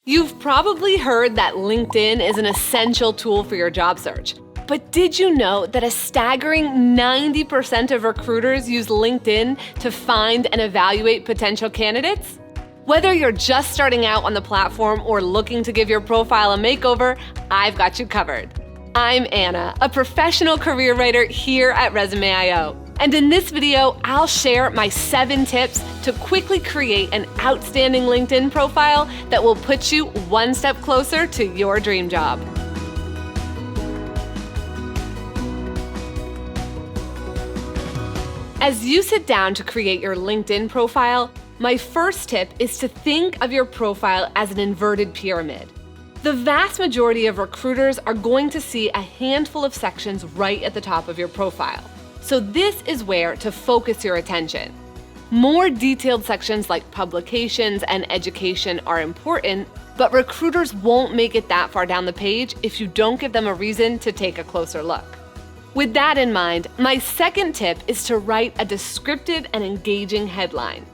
You've probably heard that LinkedIn is an essential tool for your job search. But did you know that a staggering 90% of recruiters use LinkedIn to find and evaluate potential candidates? Whether you're just starting out on the platform or looking to give your profile a makeover, I've got you covered. I'm Anna, a professional career writer here at Resume.io. And in this video, I'll share my 7 tips to quickly create an outstanding LinkedIn profile that will put you one step closer to your dream job. As you sit down to create your LinkedIn profile, my first tip is to think of your profile as an inverted pyramid. The vast majority of recruiters are going to see a handful of sections right at the top of your profile. So this is where to focus your attention. More detailed sections like publications and education are important, but recruiters won't make it that far down the page if you don't give them a reason to take a closer look. With that in mind, my second tip is to write a descriptive and engaging headline.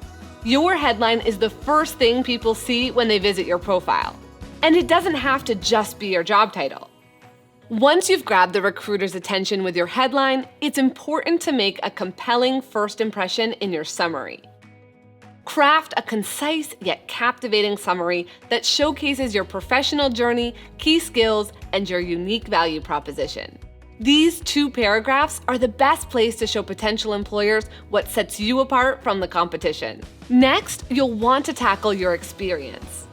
Your headline is the first thing people see when they visit your profile. And it doesn't have to just be your job title. Once you've grabbed the recruiter's attention with your headline, it's important to make a compelling first impression in your summary. Craft a concise yet captivating summary that showcases your professional journey, key skills, and your unique value proposition. These 2 paragraphs are the best place to show potential employers what sets you apart from the competition. Next, you'll want to tackle your experience.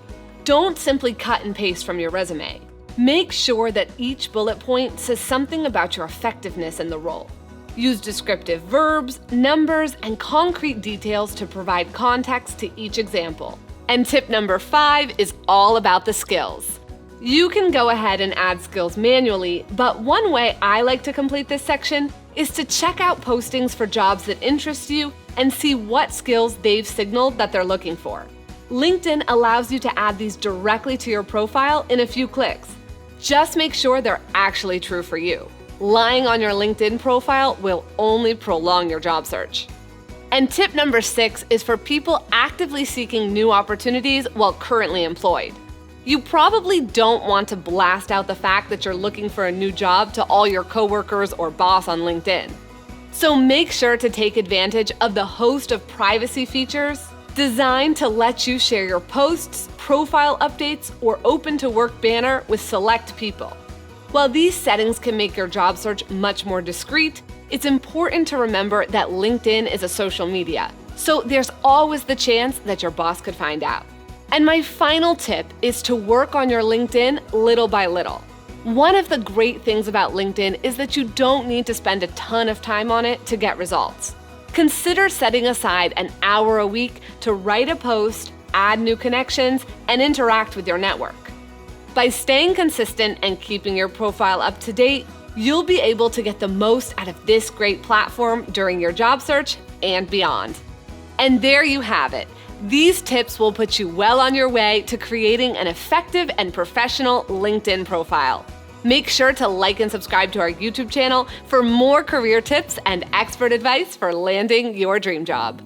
Don't simply cut and paste from your resume. Make sure that each bullet point says something about your effectiveness in the role. Use descriptive verbs, numbers, and concrete details to provide context to each example. And tip number 5 is all about the skills. You can go ahead and add skills manually, but one way I like to complete this section is to check out postings for jobs that interest you and see what skills they've signaled that they're looking for. LinkedIn allows you to add these directly to your profile in a few clicks. Just make sure they're actually true for you. Lying on your LinkedIn profile will only prolong your job search. And tip number 6 is for people actively seeking new opportunities while currently employed. You probably don't want to blast out the fact that you're looking for a new job to all your coworkers or boss on LinkedIn. So make sure to take advantage of the host of privacy features designed to let you share your posts, profile updates, or open to work banner with select people. While these settings can make your job search much more discreet, it's important to remember that LinkedIn is a social media, so there's always the chance that your boss could find out. And my final tip is to work on your LinkedIn little by little. One of the great things about LinkedIn is that you don't need to spend a ton of time on it to get results. Consider setting aside an hour a week to write a post, add new connections, and interact with your network. By staying consistent and keeping your profile up to date, you'll be able to get the most out of this great platform during your job search and beyond. And there you have it. These tips will put you well on your way to creating an effective and professional LinkedIn profile. Make sure to like and subscribe to our YouTube channel for more career tips and expert advice for landing your dream job.